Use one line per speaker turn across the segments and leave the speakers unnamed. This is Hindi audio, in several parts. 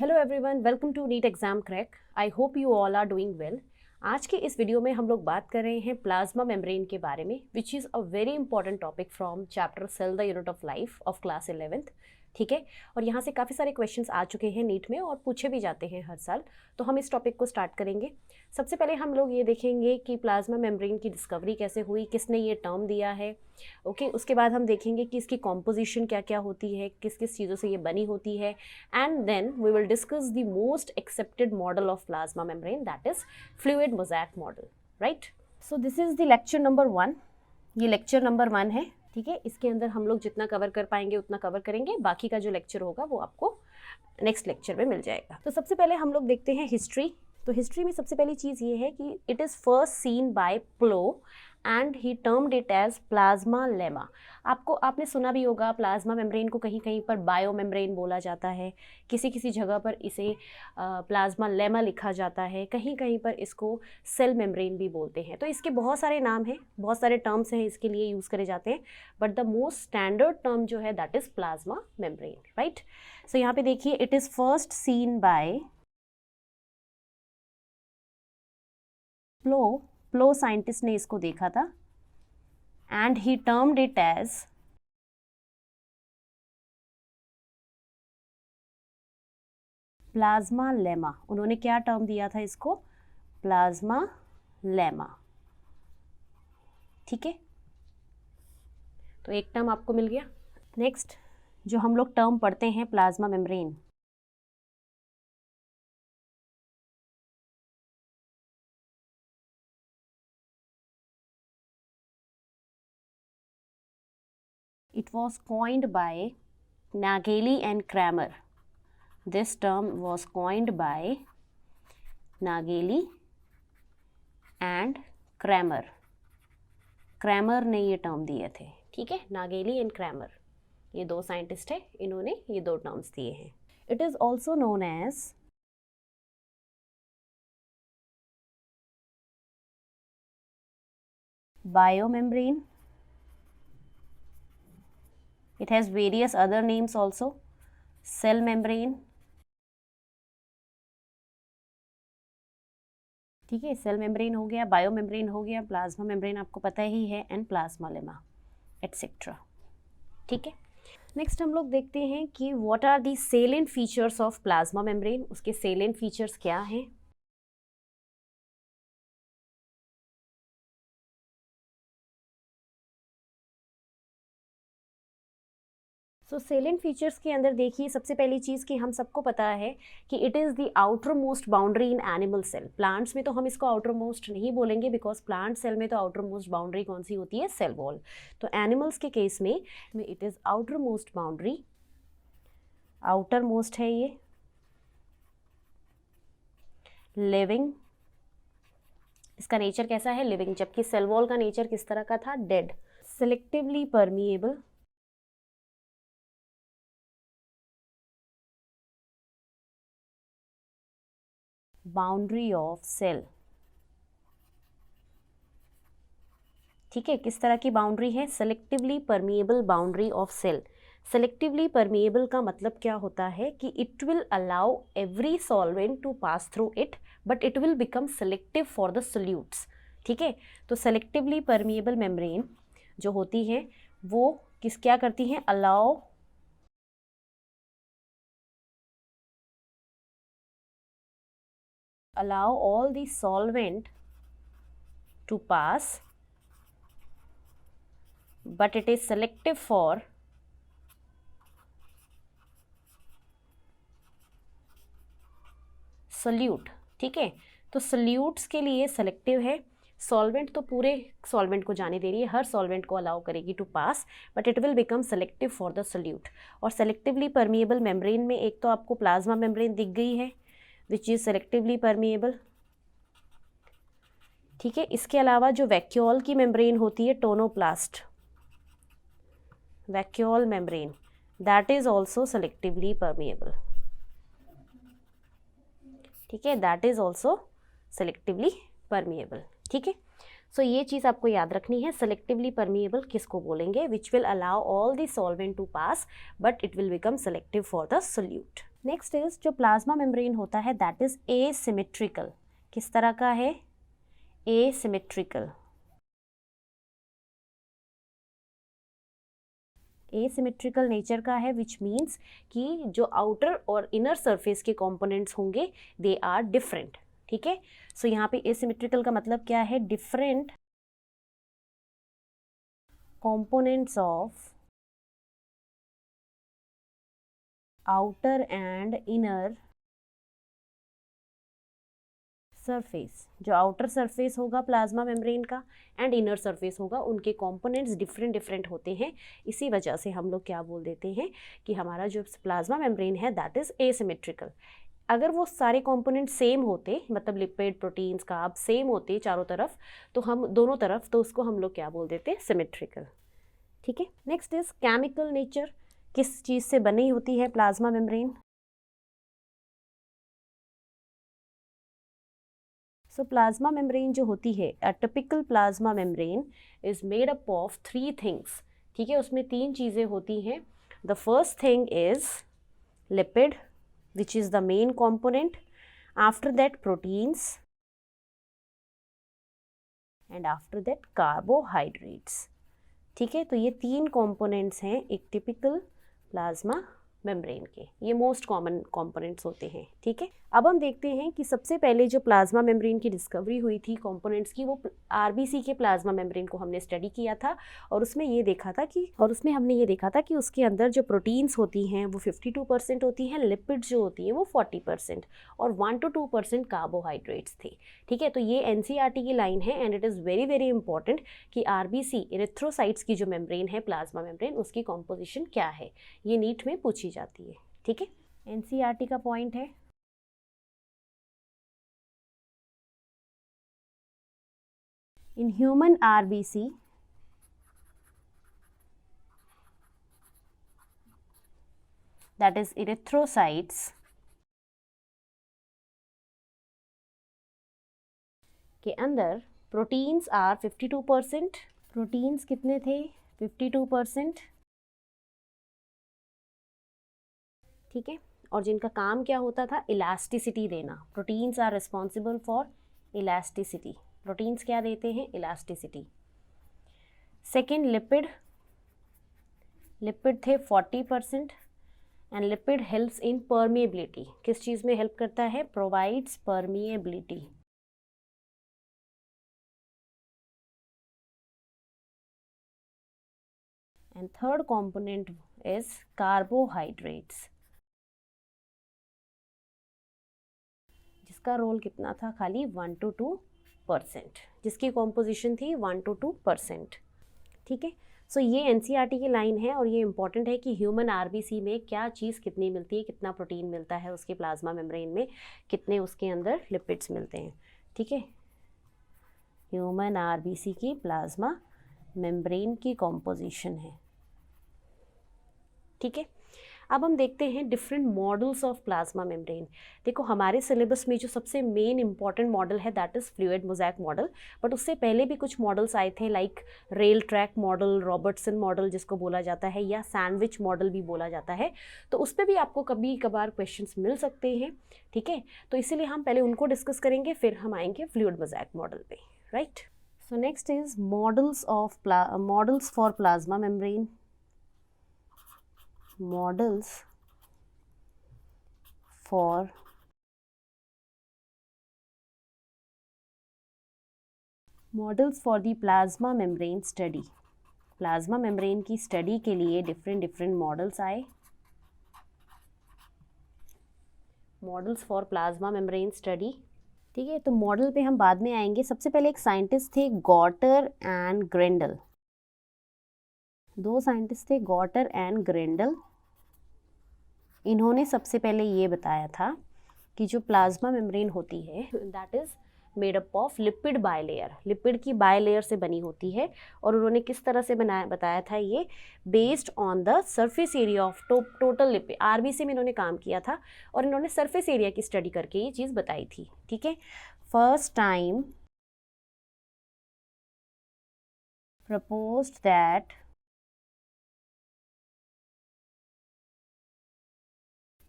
Hello everyone, welcome to NEET exam crack. I hope you all are doing well. आज के इस वीडियो में हम लोग बात कर रहे हैं प्लाज्मा मेम्ब्रेन के बारे में, which is a very important topic from chapter cell the unit of life of class 11th। ठीक है, और यहाँ से काफ़ी सारे क्वेश्चंस आ चुके हैं नीट में और पूछे भी जाते हैं हर साल, तो हम इस टॉपिक को स्टार्ट करेंगे। सबसे पहले हम लोग ये देखेंगे कि प्लाज्मा मेम्ब्रेन की डिस्कवरी कैसे हुई, किसने ये टर्म दिया है। ओके, उसके बाद हम देखेंगे कि इसकी कॉम्पोजिशन क्या क्या होती है, किस किस चीज़ों से ये बनी होती है, and then we will discuss the most accepted model of plasma membrane, that is fluid mosaic model. Right, so this is the lecture number 1। ये लेक्चर नंबर 1 है। ठीक है, इसके अंदर हम लोग जितना कवर कर पाएंगे उतना कवर करेंगे, बाकी का जो लेक्चर होगा वो आपको नेक्स्ट लेक्चर में मिल जाएगा। तो सबसे पहले हम लोग देखते हैं हिस्ट्री। तो हिस्ट्री में सबसे पहली चीज़ ये है कि it is first seen by Plowe and he termed it as plasma lemma. आपने सुना भी होगा, प्लाज्मा मेम्ब्रेन को कहीं कहीं पर बायो मेम्ब्रेन बोला जाता है, किसी किसी जगह पर इसे प्लाज्मा लेमा लिखा जाता है, कहीं कहीं पर इसको सेल मेम्ब्रेन भी बोलते हैं। तो इसके बहुत सारे नाम हैं, बहुत सारे टर्म्स हैं इसके लिए यूज़ करे जाते हैं, but the most standard term जो है that is plasma membrane. Right, so यहाँ पे देखिए, it is first seen by Plowe scientist ने इसको देखा था and he termed it as plasma lemma. उन्होंने क्या टर्म दिया था इसको? Plasmalemma. ठीक है, तो एक टर्म आपको मिल गया। नेक्स्ट जो हम लोग टर्म पढ़ते हैं plasma membrane, it was coined by Nageli and Kramer. This term was coined by Nageli and Kramer. Cramer ने ये टर्म दिए थे। ठीक है, नागेली एंड क्रैमर, ये दो साइंटिस्ट हैं, इन्होंने ये दो टर्म्स दिए हैं। It is also known as biomembrane. It has various other names also, cell membrane। ठीक है, सेल मेम्ब्रेन हो गया, बायो मेम्ब्रेन हो गया, प्लाज्मा मेम्ब्रेन आपको पता ही है, एंड प्लाज्मा लेमा एटसेट्रा। ठीक है, नेक्स्ट हम लोग देखते हैं कि what are the salient features of plasma membrane. उसके सेलेंट फीचर्स क्या हैं? सो सेलेंट फीचर्स के अंदर देखिए, सबसे पहली चीज़ कि हम सबको पता है कि it is the outer most boundary in animal cell. Plants में तो हम इसको आउटर मोस्ट नहीं बोलेंगे, बिकॉज प्लांट सेल में तो आउटर मोस्ट बाउंड्री कौन सी होती है? Cell wall. तो एनिमल्स के केस में it is outer most boundary, outer most है ये। लिविंग, इसका नेचर कैसा है? लिविंग, जबकि सेल वॉल का नेचर किस तरह का था? Dead. Selectively permeable, boundary of cell. ठीक है, किस तरह की बाउंड्री है? Selectively permeable boundary of cell. Selectively permeable का मतलब क्या होता है कि it will allow every solvent to pass through it, but it will become selective for the solutes. ठीक है, तो सेलेक्टिवली परमिएबल मेम्ब्रेन जो होती है वो क्या करती हैं? allow all the solvent to pass, but it is selective for solute। ठीक है, तो solutes के लिए सेलेक्टिव है, सॉल्वेंट तो पूरे सॉल्वेंट को जाने दे रही है, हर सॉल्वेंट को अलाउ करेगी to pass, but it will become selective for the solute. और सेलेक्टिवली परमिएबल मेम्ब्रेन में एक तो आपको प्लाज्मा मेम्ब्रेन दिख गई है विच इज सेलेक्टिवली परमिएबल। ठीक है, इसके अलावा जो वैक्यूल की मेम्ब्रेन होती है, tonoplast vacuole membrane, that is also selectively permeable. ठीक है, that is also selectively permeable. ठीक है, सो ये चीज़ आपको याद रखनी है, सेलेक्टिवली परमिएबल किसको बोलेंगे? Which will allow all the solvent to pass, but it will become selective for the solute. Next is जो प्लाज्मा मेम्ब्रेन होता है दैट इज एसिमेट्रिकल। किस तरह का है? एसिमेट्रिकल। एसिमेट्रिकल नेचर का है, विच मीन्स कि जो आउटर और इनर सरफेस के कंपोनेंट्स होंगे दे आर डिफरेंट। ठीक है, सो यहाँ पे एसिमेट्रिकल का मतलब क्या है? Different components of outer and inner surface. जो आउटर सरफेस होगा प्लाज्मा मेम्ब्रेन का एंड इनर सरफेस होगा, उनके कंपोनेंट्स डिफरेंट डिफरेंट होते हैं। इसी वजह से हम लोग क्या बोल देते हैं कि हमारा जो प्लाज्मा मेम्ब्रेन है दैट इज एसिमेट्रिकल। अगर वो सारे कंपोनेंट सेम होते, मतलब लिपिड प्रोटीन्स कार्ब सेम होते चारों तरफ, तो हम दोनों तरफ, तो उसको हम लोग क्या बोल देते हैं? सिमेट्रिकल। ठीक है, नेक्स्ट इज केमिकल नेचर। किस चीज़ से बनी होती है प्लाज्मा मेम्ब्रेन? सो प्लाज्मा मेम्ब्रेन जो होती है, a typical plasma membrane is made up of 3 things. ठीक है, उसमें 3 चीज़ें होती हैं। The first thing is lipid which is the main component, after that proteins, and after that carbohydrates। ठीक है, तो ये 3 कंपोनेंट्स हैं एक टिपिकल प्लाज्मा मेम्ब्रेन के, ये मोस्ट कॉमन कंपोनेंट्स होते हैं। ठीक है, अब हम देखते हैं कि सबसे पहले जो प्लाज्मा मेम्ब्रेन की डिस्कवरी हुई थी कंपोनेंट्स की, वो आरबीसी के प्लाज्मा मेम्ब्रेन को हमने स्टडी किया था, और उसमें हमने ये देखा था कि उसके अंदर जो प्रोटीन्स होती हैं वो 52% होती हैं, लिपिड जो होती हैं वो 40%, और 1 to 2% कार्बोहाइड्रेट्स थे। ठीक है, तो ये एनसीईआरटी की लाइन है and it is very very important कि आरबीसी इरिथ्रोसाइट्स की जो मेम्ब्रेन है प्लाज्मा मेम्ब्रेन, उसकी कॉम्पोजिशन क्या है, ये नीट में पूछी जाती है। ठीक है, एनसीईआरटी का पॉइंट है। In human RBC, that is erythrocytes, के अंदर प्रोटीन्स आर 52%। प्रोटीन्स कितने थे? 52%। ठीक है, और जिनका काम क्या होता था? इलास्टिसिटी देना। Proteins are responsible for elasticity. Proteins क्या देते हैं? इलास्टिसिटी। सेकेंड लिपिड, लिपिड थे 40%, and lipid helps in permeability. किस चीज़ में हेल्प करता है? Provides permeability. And third component is carbohydrates, जिसका रोल कितना था? खाली 1 to 2%, जिसकी कॉम्पोजिशन थी 1 to 2%। ठीक है, सो ये एनसीईआरटी की लाइन है, और ये इंपॉर्टेंट है कि ह्यूमन आरबीसी में क्या चीज़ कितनी मिलती है, कितना प्रोटीन मिलता है उसके प्लाज्मा मेम्ब्रेन में, कितने उसके अंदर लिपिड्स मिलते हैं। ठीक है, ह्यूमन आरबीसी की प्लाज्मा मेम्ब्रेन की कॉम्पोजिशन है। ठीक है, अब हम देखते हैं different models of plasma membrane. देखो, हमारे सिलेबस में जो सबसे मेन इंपॉर्टेंट मॉडल है that is fluid mosaic model, but उससे पहले भी कुछ मॉडल्स आए थे like rail track model, Robertson model जिसको बोला जाता है, या सैंडविच मॉडल भी बोला जाता है। तो उस पर भी आपको कभी कभार क्वेश्चंस मिल सकते हैं। ठीक है, तो इसीलिए हम पहले उनको डिस्कस करेंगे, फिर हम आएंगे फ्लूइड मोज़ैक मॉडल पे। Right, so next is models for plasma membrane. Models for the plasma membrane study। Plasma membrane की स्टडी के लिए डिफरेंट डिफरेंट मॉडल्स आए। Models for plasma membrane study. ठीक है, तो मॉडल पे हम बाद में आएंगे। सबसे पहले एक साइंटिस्ट थे गॉटर एंड ग्रेंडल। दो साइंटिस्ट थे गॉटर एंड ग्रेंडल। इन्होंने सबसे पहले ये बताया था कि जो प्लाज्मा मेम्ब्रेन होती है that is made up of lipid bilayer, lipid की बायलेयर से बनी होती है। और उन्होंने किस तरह से बताया था ये? Based on the surface area of total lipid. RBC में इन्होंने काम किया था और इन्होंने सरफेस एरिया की स्टडी करके ये चीज़ बताई थी। ठीक है, first time proposed that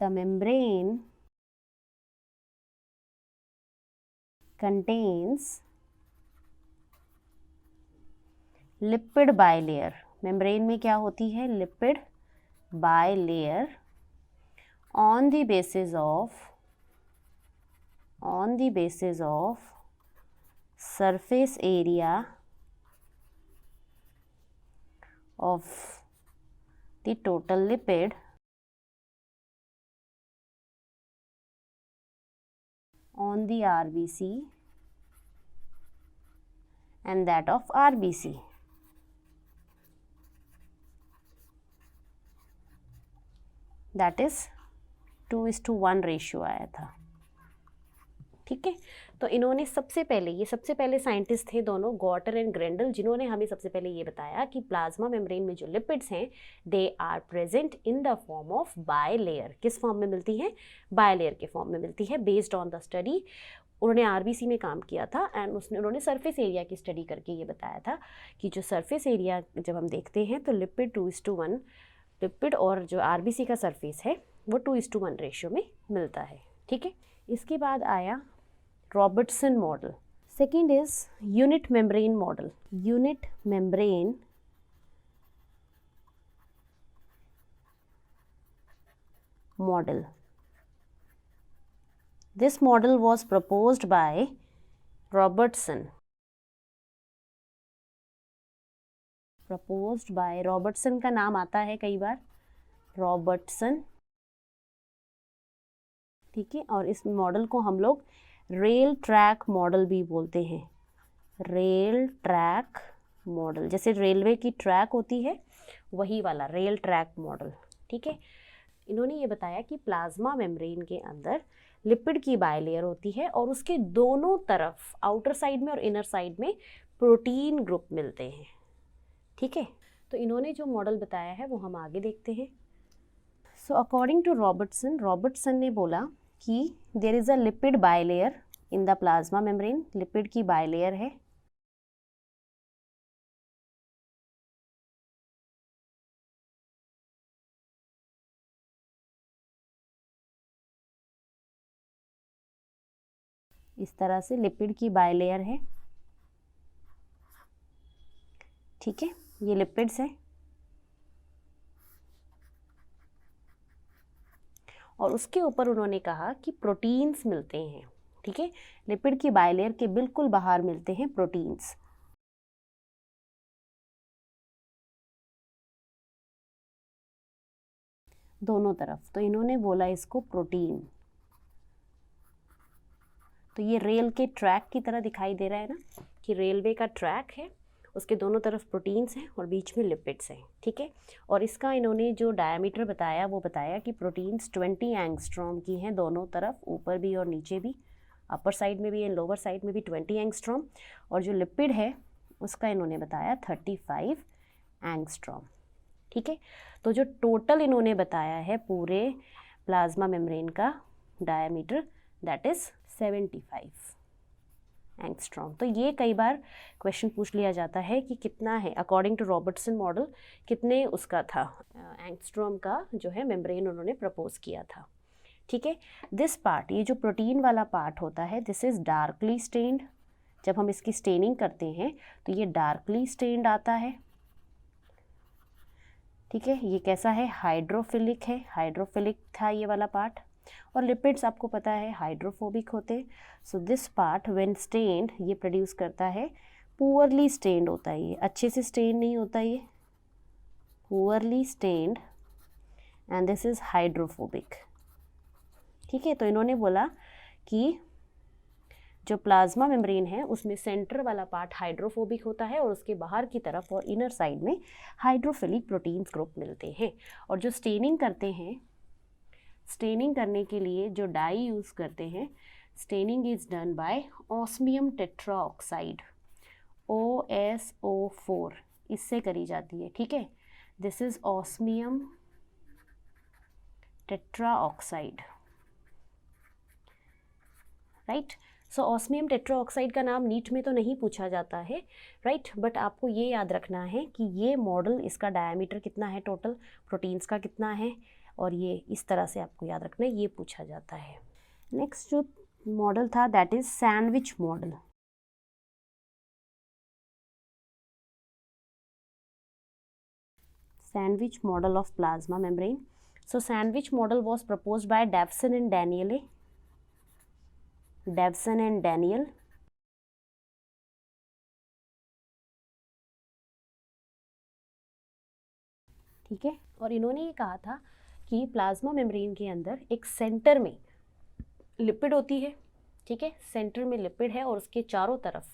The membrane contains lipid bilayer. Membrane में क्या होती है? Lipid bilayer on the basis of surface area of the total lipid on the RBC and that of RBC. That is 2:1 ratio आया था। ठीक है, तो इन्होंने सबसे पहले साइंटिस्ट थे दोनों, गॉटर एंड ग्रेंडल, जिन्होंने हमें सबसे पहले ये बताया कि प्लाज्मा मेम्ब्रेन में जो लिपिड्स हैं they are present in the form of bilayer. किस फॉर्म में मिलती है? बायलेयर के फॉर्म में मिलती है। बेस्ड ऑन द स्टडी, उन्होंने आरबीसी में काम किया था एंड उन्होंने सरफेस एरिया की स्टडी करके ये बताया था कि जो सरफेस एरिया जब हम देखते हैं तो लिपिड 2:1, लिपिड और जो आरबीसी का सरफेस है वो 2:1 रेशियो में मिलता है। ठीक है, इसके बाद आया Robertson model. Second is unit membrane model. Unit membrane model, this model was proposed by Robertson. Robertson का नाम आता है कई बार, रॉबर्टसन। ठीक है, और इस मॉडल को हम लोग रेल ट्रैक मॉडल भी बोलते हैं। रेल ट्रैक मॉडल, जैसे रेलवे की ट्रैक होती है वही वाला रेल ट्रैक मॉडल। ठीक है, इन्होंने ये बताया कि प्लाज्मा मेम्ब्रेन के अंदर लिपिड की बायलेयर होती है और उसके दोनों तरफ आउटर साइड में और इनर साइड में प्रोटीन ग्रुप मिलते हैं। ठीक है, तो इन्होंने जो मॉडल बताया है वो हम आगे देखते हैं। सो अकॉर्डिंग टू रॉबर्टसन ने बोला कि there is a lipid bilayer in the plasma membrane. Lipid की बायलेयर है। इस तरह से लिपिड की बायलेयर है। ठीक है, ये लिपिड्स है और उसके ऊपर उन्होंने कहा कि प्रोटीन्स मिलते हैं। ठीक है, लिपिड की बायलेयर के बिल्कुल बाहर मिलते हैं प्रोटीन्स। दोनों तरफ, तो इन्होंने बोला इसको प्रोटीन। तो ये रेल के ट्रैक की तरह दिखाई दे रहा है ना, कि रेलवे का ट्रैक है, उसके दोनों तरफ प्रोटीन्स हैं और बीच में लिपिड्स हैं। ठीक है, और इसका इन्होंने जो डायमीटर बताया वो बताया कि प्रोटीन्स 20 एंगस्ट्रॉम की हैं दोनों तरफ, ऊपर भी और नीचे भी, अपर साइड में भी एंड लोअर साइड में भी 20 एंगस्ट्रॉम, और जो लिपिड है उसका इन्होंने बताया 35 एंगस्ट्रॉम। ठीक है, तो जो टोटल इन्होंने बताया है पूरे प्लाज्मा मेम्ब्रेन का डायमीटर दैट इज़ 75 एंगस्ट्रॉम। तो ये कई बार क्वेश्चन पूछ लिया जाता है कि कितना है अकॉर्डिंग टू रॉबर्टसन मॉडल, कितने उसका था एंगस्ट्रॉम का जो है मेम्ब्रेन उन्होंने प्रपोज किया था। ठीक है, दिस पार्ट, ये जो प्रोटीन वाला पार्ट होता है, दिस इज़ डार्कली स्टेन्ड। जब हम इसकी स्टेनिंग करते हैं तो ये डार्कली स्टेन्ड आता है। ठीक है, ये कैसा है? हाइड्रोफिलिक है, हाइड्रोफिलिक था ये वाला पार्ट। और लिपिड्स आपको पता है हाइड्रोफोबिक होते। So this part when stained ये प्रोड्यूस करता है, पुअरली स्टेन्ड होता है, ये अच्छे से स्टेन नहीं होता, ये poorly stained and this is hydrophobic. ठीक है, तो इन्होंने बोला कि जो प्लाज्मा मेम्ब्रेन है उसमें सेंटर वाला पार्ट हाइड्रोफोबिक होता है और उसके बाहर की तरफ और इनर साइड में हाइड्रोफिलिक प्रोटीन्स ग्रुप मिलते हैं। और जो स्टेनिंग करते हैं, स्टेनिंग करने के लिए जो डाई यूज़ करते हैं, staining is done by osmium tetroxide, OSO4, इससे करी जाती है। ठीक है, this is osmium tetroxide, right. So osmium tetroxide का नाम नीट में तो नहीं पूछा जाता है, राइट, बट आपको ये याद रखना है कि ये मॉडल, इसका डायमीटर कितना है, टोटल प्रोटीन्स का कितना है, और ये इस तरह से आपको याद रखना है, ये पूछा जाता है। नेक्स्ट जो मॉडल था that is sandwich model. Sandwich model of plasma membrane. So sandwich model was proposed by Davison and Daniel. ठीक है, और इन्होंने ये कहा था कि प्लाज्मा मेम्ब्रेन के अंदर एक सेंटर में लिपिड होती है, ठीक है, सेंटर में लिपिड है और उसके चारों तरफ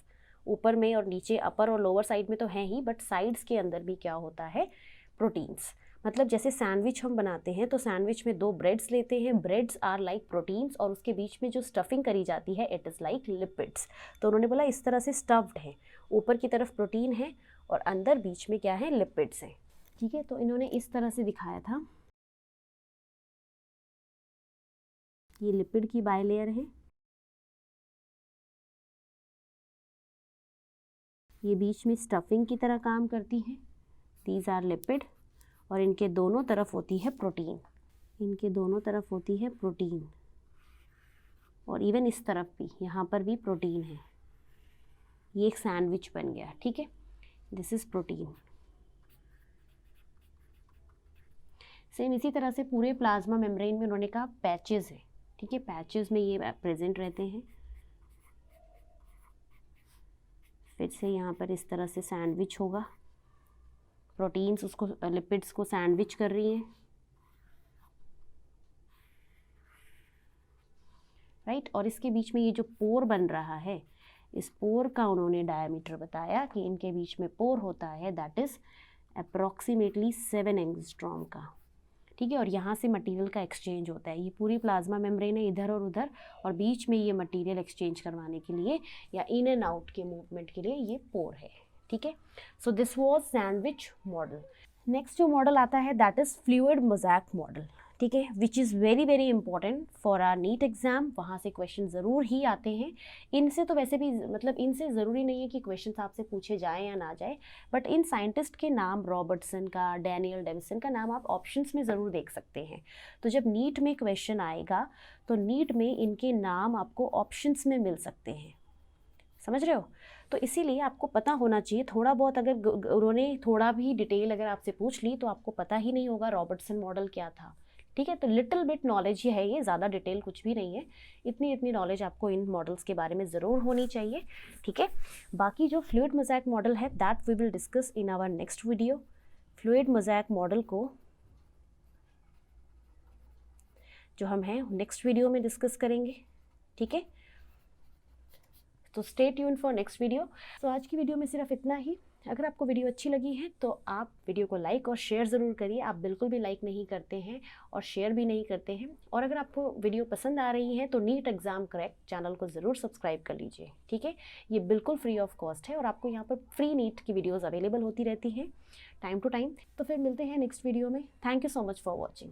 ऊपर में और नीचे अपर और लोअर साइड में तो हैं ही, बट साइड्स के अंदर भी क्या होता है, प्रोटीन्स। मतलब जैसे सैंडविच हम बनाते हैं तो सैंडविच में 2 ब्रेड्स लेते हैं, ब्रेड्स आर लाइक प्रोटीन्स, और उसके बीच में जो स्टफिंग करी जाती है इट इज़ लाइक लिपिड्स। तो उन्होंने बोला इस तरह से स्टफ्ड है, ऊपर की तरफ प्रोटीन है और अंदर बीच में क्या है, लिपिड्स हैं। ठीक है, तो इन्होंने इस तरह से दिखाया था, ये लिपिड की बाइलेयर है, ये बीच में स्टफिंग की तरह काम करती है, दीज आर लिपिड, और इनके दोनों तरफ होती है प्रोटीन, इनके दोनों तरफ होती है प्रोटीन, और इवन इस तरफ भी, यहाँ पर भी प्रोटीन है। ये एक सैंडविच बन गया, ठीक है, दिस इज प्रोटीन। सेम इसी तरह से पूरे प्लाज्मा मेम्ब्रेन में उन्होंने कहा पैचेस है, ठीक है, पैचेस में ये प्रेजेंट रहते हैं। फिर से यहाँ पर इस तरह से सैंडविच होगा, प्रोटीन्स उसको, लिपिड्स को सैंडविच कर रही हैं, राइट। और इसके बीच में ये जो पोर बन रहा है, इस पोर का उन्होंने डायमीटर बताया कि इनके बीच में पोर होता है दैट इज अप्रॉक्सीमेटली 7 एंगस्ट्रॉम का, ठीक है, और यहाँ से मटेरियल का एक्सचेंज होता है। ये पूरी प्लाज्मा मेम्ब्रेन है इधर और उधर, और बीच में ये मटेरियल एक्सचेंज करवाने के लिए या इन एंड आउट के मूवमेंट के लिए ये पोर है, ठीक है। So this was sandwich model. Next जो मॉडल आता है that is fluid mosaic model, ठीक है, which is very very important for our NEET exam. वहाँ से क्वेश्चन ज़रूर ही आते हैं। इनसे तो वैसे भी मतलब इनसे ज़रूरी नहीं है कि क्वेश्चन आपसे पूछे जाएं या ना जाए, बट इन साइंटिस्ट के नाम रॉबर्टसन का, डैनियल डेविसन का नाम आप ऑप्शंस में ज़रूर देख सकते हैं। तो जब नीट में क्वेश्चन आएगा तो नीट में इनके नाम आपको ऑप्शंस में मिल सकते हैं, समझ रहे हो। तो इसीलिए आपको पता होना चाहिए थोड़ा बहुत, अगर उन्होंने थोड़ा भी डिटेल अगर आपसे पूछ ली तो आपको पता ही नहीं होगा रॉबर्टसन मॉडल क्या था, ठीक है। तो लिटिल बिट नॉलेज ही है ये, ज़्यादा डिटेल कुछ भी नहीं है, इतनी नॉलेज आपको इन मॉडल्स के बारे में ज़रूर होनी चाहिए, ठीक है। बाकी जो फ्लूइड मोज़ैक मॉडल है that we will discuss in our next video. Fluid mosaic model को जो हम हैं नेक्स्ट वीडियो में डिस्कस करेंगे, ठीक है। तो stay tune for next video. तो आज की वीडियो में सिर्फ इतना ही। अगर आपको वीडियो अच्छी लगी है तो आप वीडियो को लाइक और शेयर ज़रूर करिए। आप बिल्कुल भी लाइक नहीं करते हैं और शेयर भी नहीं करते हैं। और अगर आपको वीडियो पसंद आ रही है तो नीट एग्जाम करेक्ट चैनल को ज़रूर सब्सक्राइब कर लीजिए, ठीक है। ये बिल्कुल फ्री ऑफ कॉस्ट है और आपको यहाँ पर फ्री नीट की वीडियोज़ अवेलेबल होती रहती हैं टाइम टू टाइम। तो फिर मिलते हैं नेक्स्ट वीडियो में। Thank you so much for watching.